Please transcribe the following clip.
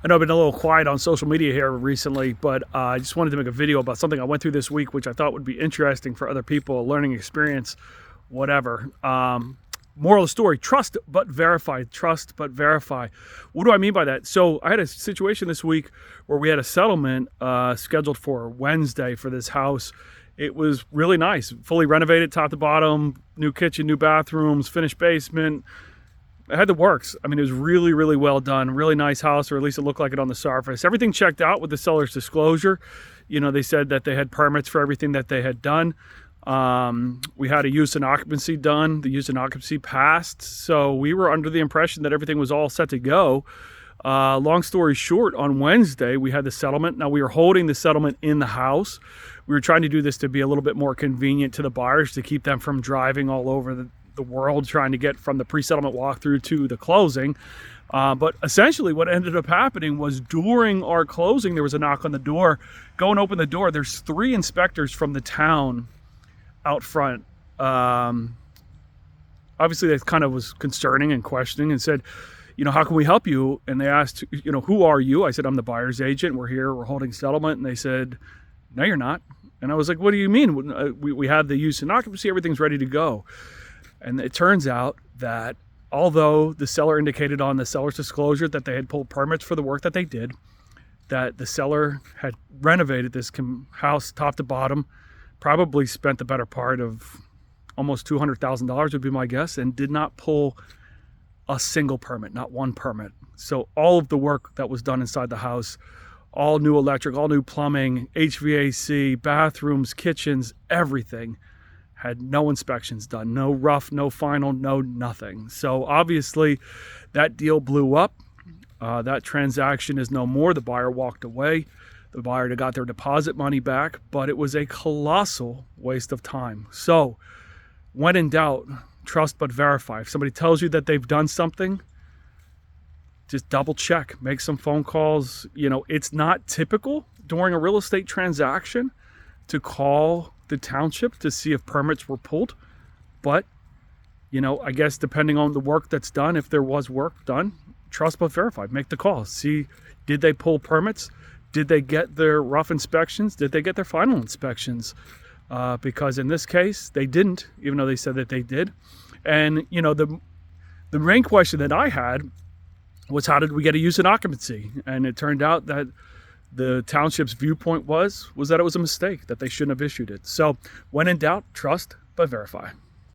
I know I've been a little quiet on social media here recently, but I just wanted to make a video about something I went through this week, which I thought would be interesting for other people, a learning experience, whatever. Moral of the story, trust but verify, trust but verify. What do I mean by that? So I had a situation this week where we had a settlement scheduled for Wednesday for this house. It was really nice, fully renovated top to bottom, new kitchen, new bathrooms, finished basement. It had the works. I mean, it was really, really well done. Really nice house, or at least it looked like it on the surface. Everything checked out with the seller's disclosure. You know, they said that they had permits for everything that they had done. We had a use and occupancy done. The use and occupancy passed. So we were under the impression that everything was all set to go. Long story short, on Wednesday, we had the settlement. Now, we were holding the settlement in the house. We were trying to do this to be a little bit more convenient to the buyers, to keep them from driving all over the world trying to get from the pre-settlement walkthrough to the closing. But essentially what ended up happening was during our closing, there was a knock on the door. Go and open the door. There's 3 inspectors from the town out front. Obviously that kind of was concerning and questioning, and said, you know, how can we help you? And they asked, you know, who are you? I said, I'm the buyer's agent. We're here, we're holding settlement. And they said, no, you're not. And I was like, what do you mean? We have the use and occupancy, everything's ready to go. And it turns out that although the seller indicated on the seller's disclosure that they had pulled permits for the work that they did, that the seller had renovated this house top to bottom, probably spent the better part of almost $200,000 would be my guess, and did not pull a single permit, not one permit. So all of the work that was done inside the house, all new electric, all new plumbing, HVAC, bathrooms, kitchens, everything, had no inspections done, no rough, no final, no nothing. So obviously that deal blew up. That transaction is no more. The buyer walked away. The buyer got their deposit money back, but it was a colossal waste of time. So when in doubt, trust but verify. If somebody tells you that they've done something, just double check, make some phone calls. You know, it's not typical during a real estate transaction to call the township to see if permits were pulled, but you know, I guess depending on the work that's done, if there was work done, trust but verify, make the call, see, did they pull permits? Did they get their rough inspections? Did they get their final inspections? Because in this case they didn't, even though they said that they did. And you know, the main question that I had was, how did we get a use and occupancy? And it turned out that the township's viewpoint was that it was a mistake, that they shouldn't have issued it. So when in doubt, trust but verify.